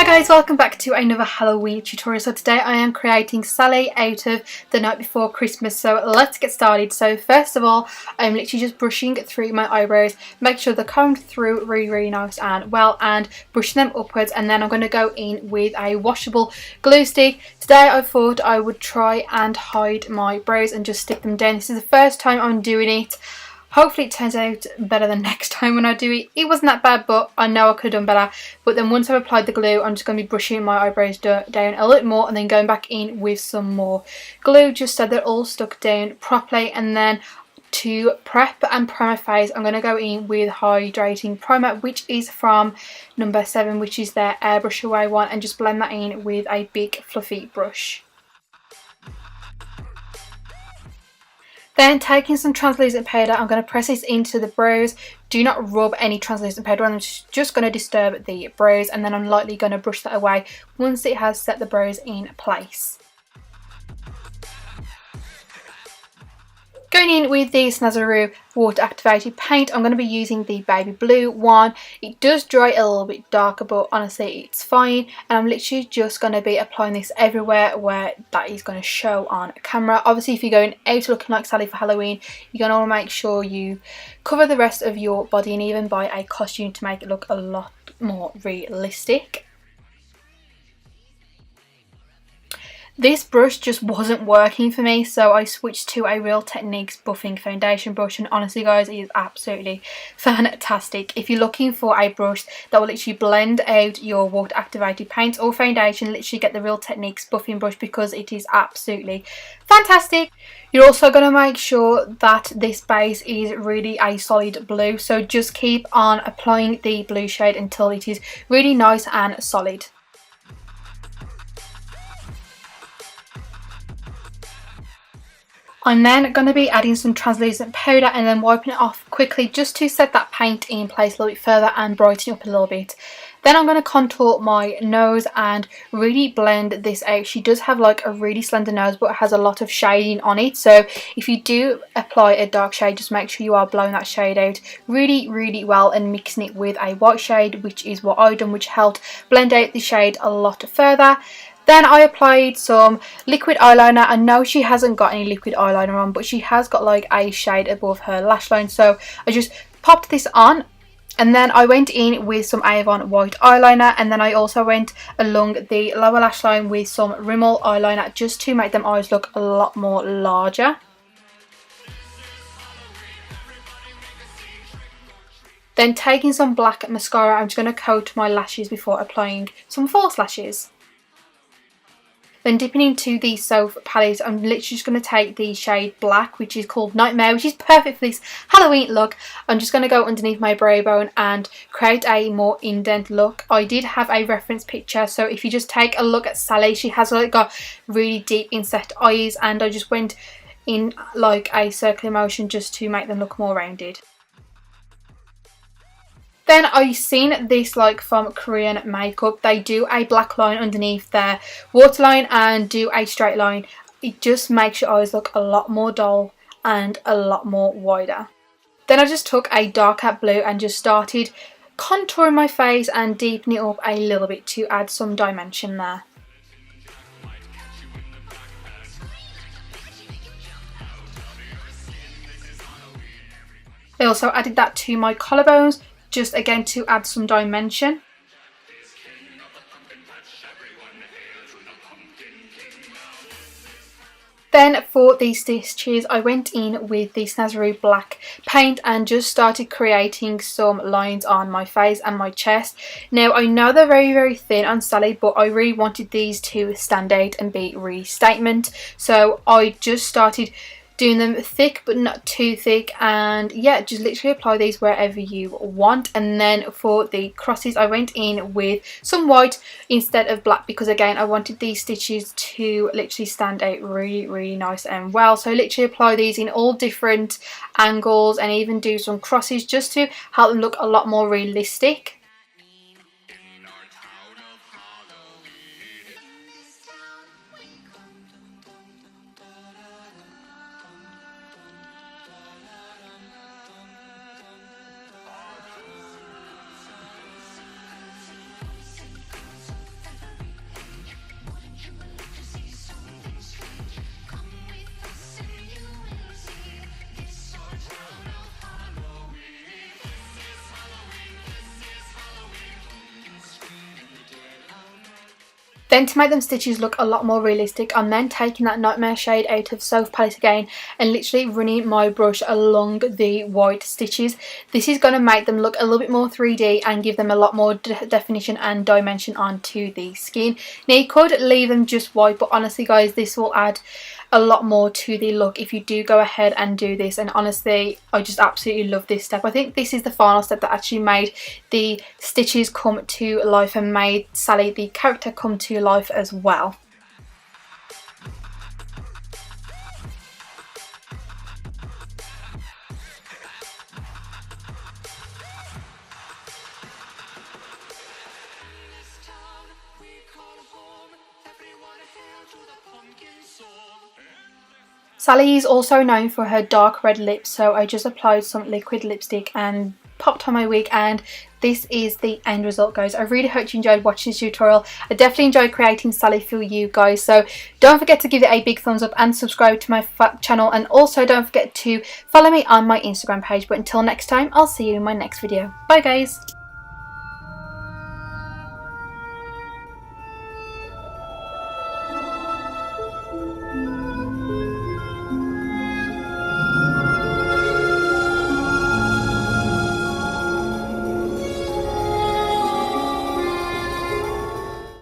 Hi guys, welcome back to another Halloween tutorial. So today I am creating Sally out of The Night Before Christmas. So let's get started. So first of all, I'm literally just brushing through my eyebrows, make sure they're combed through really nice and well, and brushing them upwards, and then I'm going to go in with a washable glue stick. Today I thought I would try and hide my brows and just stick them down. This is the first time I'm doing it. Hopefully it turns out better than next time when I do it. It wasn't that bad, but I know I could have done better. But then once I've applied the glue, I'm just going to be brushing my eyebrows down a little more and then going back in with some more glue just so they're all stuck down properly. And then to prep and prime my face, I'm going to go in with hydrating primer, which is from number 7, which is their airbrush away one, and just blend that in with a big fluffy brush. Then taking some translucent powder, I'm going to press this into the brows. Do not rub any translucent powder on, I'm just going to disturb the brows, and then I'm lightly going to brush that away once it has set the brows in place. Going in with the Snazaroo water activated paint, I'm going to be using the baby blue one. It does dry a little bit darker, but honestly it's fine, and I'm literally just going to be applying this everywhere where that is going to show on camera. Obviously if you're going out looking like Sally for Halloween, you're going to want to make sure you cover the rest of your body and even buy a costume to make it look a lot more realistic. This brush just wasn't working for me, so I switched to a Real Techniques buffing foundation brush, and honestly guys, it is absolutely fantastic. If you're looking for a brush that will literally blend out your water activated paint or foundation, literally get the Real Techniques buffing brush because it is absolutely fantastic. You're also going to make sure that this base is really a solid blue, so just keep on applying the blue shade until it is really nice and solid. I'm then going to be adding some translucent powder and then wiping it off quickly just to set that paint in place a little bit further and brighten it up a little bit. Then I'm going to contour my nose and really blend this out. She does have like a really slender nose, but it has a lot of shading on it, so if you do apply a dark shade, just make sure you are blowing that shade out really well and mixing it with a white shade, which is what I've done, which helped blend out the shade a lot further. Then I applied some liquid eyeliner. I know she hasn't got any liquid eyeliner on, but she has got like a shade above her lash line, so I just popped this on. And then I went in with some Avon white eyeliner, and then I also went along the lower lash line with some Rimmel eyeliner just to make them eyes look a lot more larger. Then taking some black mascara, I'm just going to coat my lashes before applying some false lashes. Then dipping into the Soph palette, I'm literally just going to take the shade Black, which is called Nightmare, which is perfect for this Halloween look. I'm just going to go underneath my brow bone and create a more indent look. I did have a reference picture, so if you just take a look at Sally, she has like got really deep inset eyes, and I just went in like a circular motion just to make them look more rounded. Then I've seen this like from Korean makeup. They do a black line underneath their waterline and do a straight line. It just makes your eyes look a lot more dull and a lot more wider. Then I just took a darker blue and just started contouring my face and deepening it up a little bit to add some dimension there. I also added that to my collarbones, just again to add some dimension. Then for the stitches, I went in with the Snazaroo black paint and just started creating some lines on my face and my chest. Now I know they're very thin on Sally, but I really wanted these to stand out and be really statement, so I just started doing them thick but not too thick, and yeah, just literally apply these wherever you want. And then for the crosses, I went in with some white instead of black because again I wanted these stitches to literally stand out really nice and well, so literally apply these in all different angles and even do some crosses just to help them look a lot more realistic. Then to make them stitches look a lot more realistic, I'm then taking that Nightmare shade out of Soph palette again and literally running my brush along the white stitches. This is going to make them look a little bit more 3D and give them a lot more definition and dimension onto the skin. Now you could leave them just white, but honestly guys, this will add a lot more to the look if you do go ahead and do this. And honestly, I just absolutely love this step. I think this is the final step that actually made the stitches come to life and made Sally the character come to life as well. Sally is also known for her dark red lips, so I just applied some liquid lipstick and popped on my wig, and this is the end result, guys. I really hope you enjoyed watching this tutorial. I definitely enjoyed creating Sally for you guys, so don't forget to give it a big thumbs up and subscribe to my channel, and also don't forget to follow me on my Instagram page. But until next time, I'll see you in my next video. Bye guys.